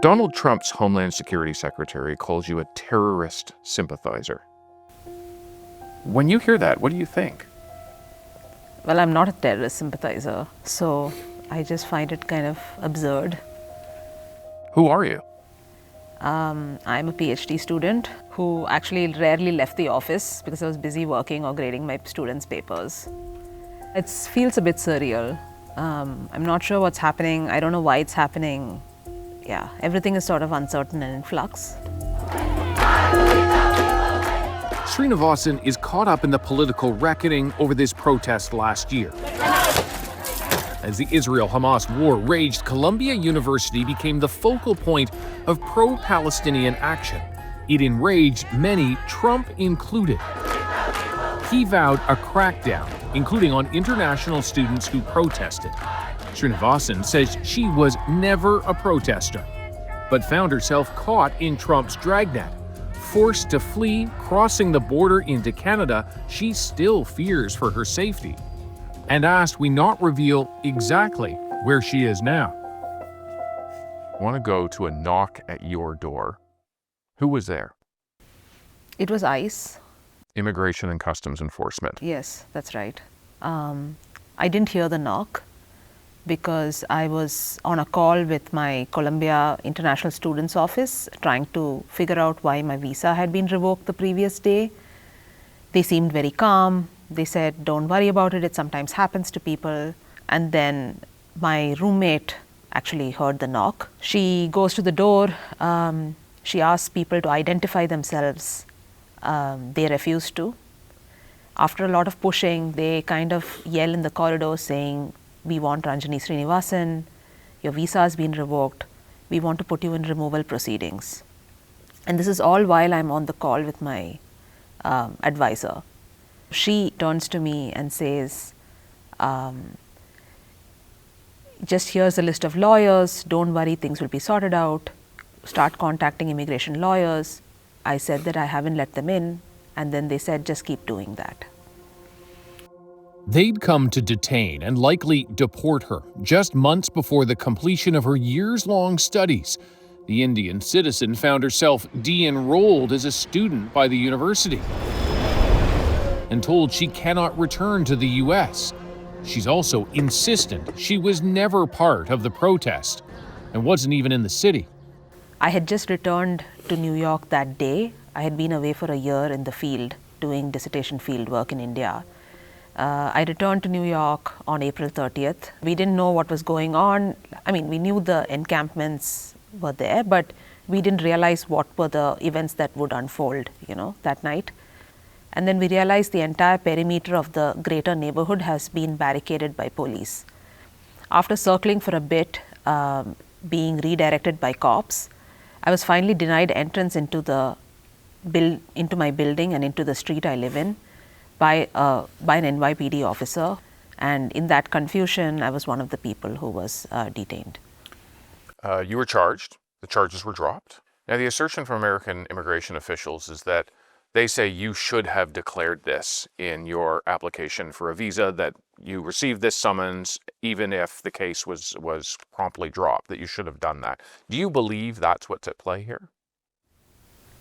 Donald Trump's Homeland Security Secretary calls you a terrorist sympathizer. When you hear that, what do you think? Well, I'm not a terrorist sympathizer, so I just find it kind of absurd. Who are you? I'm a PhD student who actually rarely left the office because I was busy working or grading my students' papers. It feels a bit surreal. I'm not sure what's happening. I don't know why it's happening. Yeah, everything is sort of uncertain and in flux. Srinivasan is caught up in the political reckoning over this protest last year. As the Israel-Hamas war raged, Columbia University became the focal point of pro-Palestinian action. It enraged many, Trump included. He vowed a crackdown, including on international students who protested. Srinivasan says she was never a protester, but found herself caught in Trump's dragnet. Forced to flee, crossing the border into Canada, she still fears for her safety, and asked we not reveal exactly where she is now. I want to go to a knock at your door. Who was there? It was ICE. Immigration and Customs Enforcement. Yes, that's right. I didn't hear the knock because I was on a call with my Columbia International Students Office trying to figure out why my visa had been revoked the previous day. They seemed very calm. They said, don't worry about it, it sometimes happens to people. And then my roommate actually heard the knock. She goes to the door. She asks people to identify themselves. They refuse to. After a lot of pushing, they kind of yell in the corridor saying, we want Ranjani Srinivasan, your visa has been revoked, we want to put you in removal proceedings. And this is all while I'm on the call with my advisor. She turns to me and says, just here's a list of lawyers, don't worry, things will be sorted out, start contacting immigration lawyers. I said that I haven't let them in, and then they said, just keep doing that. They'd come to detain and likely deport her just months before the completion of her years-long studies. The Indian citizen found herself de-enrolled as a student by the university and told she cannot return to the U.S. She's also insistent she was never part of the protest and wasn't even in the city. I had just returned to New York that day. I had been away for a year in the field doing dissertation field work in India. I returned to New York on April 30th. We didn't know what was going on. I mean, we knew the encampments were there, but we didn't realize what were the events that would unfold, that night. And then we realized the entire perimeter of the greater neighborhood has been barricaded by police. After circling for a bit, being redirected by cops, I was finally denied entrance into my building and into the street I live in by an NYPD officer, and in that confusion, I was one of the people who was detained. You were charged. The charges were dropped. Now, the assertion from American immigration officials is that they say you should have declared this in your application for a visa, that you received this summons even if the case was promptly dropped, that you should have done that. Do you believe that's what's at play here?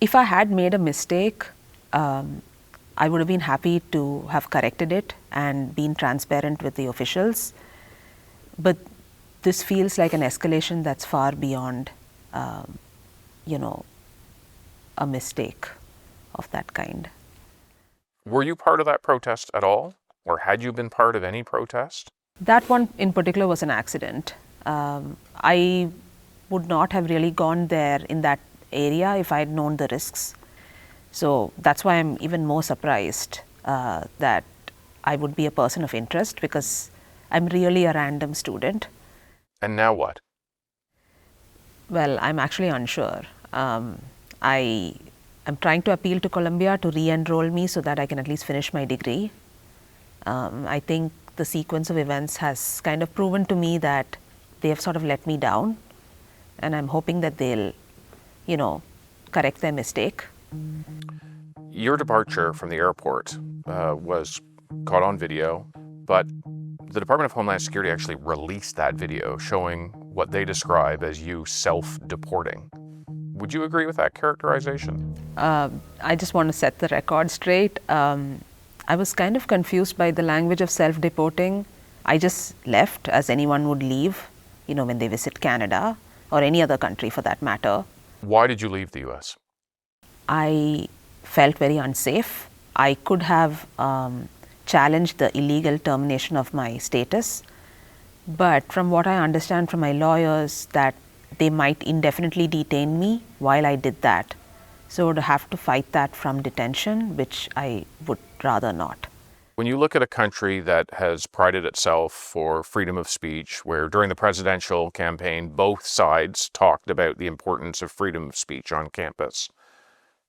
If I had made a mistake, I would have been happy to have corrected it and been transparent with the officials. But this feels like an escalation that's far beyond, a mistake of that kind. Were you part of that protest at all? Or had you been part of any protest? That one in particular was an accident. I would not have really gone there in that area if I had known the risks. So that's why I'm even more surprised that I would be a person of interest, because I'm really a random student. And now what? Well, I'm actually unsure. I'm trying to appeal to Columbia to re-enroll me so that I can at least finish my degree. I think the sequence of events has kind of proven to me that they have sort of let me down, and I'm hoping that they'll, correct their mistake. Your departure from the airport was caught on video, but The Department of Homeland Security actually released that video showing what they describe as you self-deporting. Would you agree with that characterization? I just want to set the record straight. I was kind of confused by the language of self-deporting. I just left as anyone would leave, when they visit Canada or any other country for that matter. Why did you leave the US? I felt very unsafe. I could have challenged the illegal termination of my status, but from what I understand from my lawyers, that they might indefinitely detain me while I did that. So I would have to fight that from detention, which I would rather not. When you look at a country that has prided itself for freedom of speech, where during the presidential campaign both sides talked about the importance of freedom of speech on campus,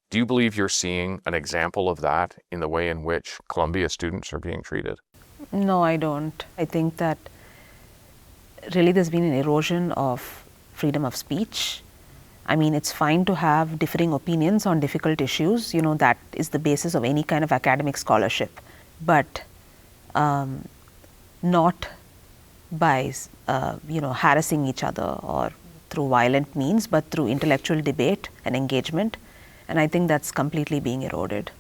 do you believe you're seeing an example of that in the way in which Columbia students are being treated? No, I don't. I think that really there's been an erosion of freedom of speech. I mean, it's fine to have differing opinions on difficult issues, that is the basis of any kind of academic scholarship, but not by, harassing each other or through violent means, but through intellectual debate and engagement. And I think that's completely being eroded.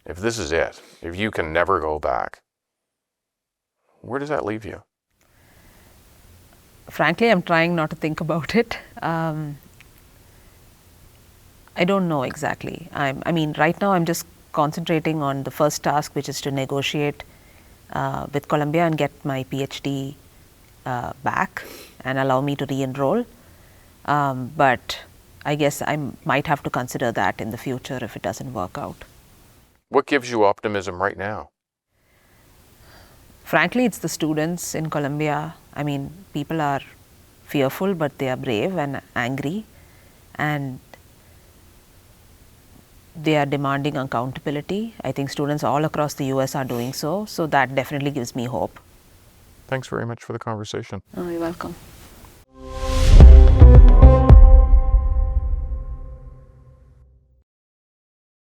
If this is it, if you can never go back, where does that leave you? Frankly, I'm trying not to think about it. I don't know exactly. Right now I'm just concentrating on the first task, which is to negotiate with Columbia and get my PhD back and allow me to re-enroll. But I guess I might have to consider that in the future if it doesn't work out. What gives you optimism right now? Frankly, it's the students in Columbia. People are fearful, but they are brave and angry, and they are demanding accountability. I think students all across the US are doing so, so that definitely gives me hope. Thanks very much for the conversation. Oh, you're welcome.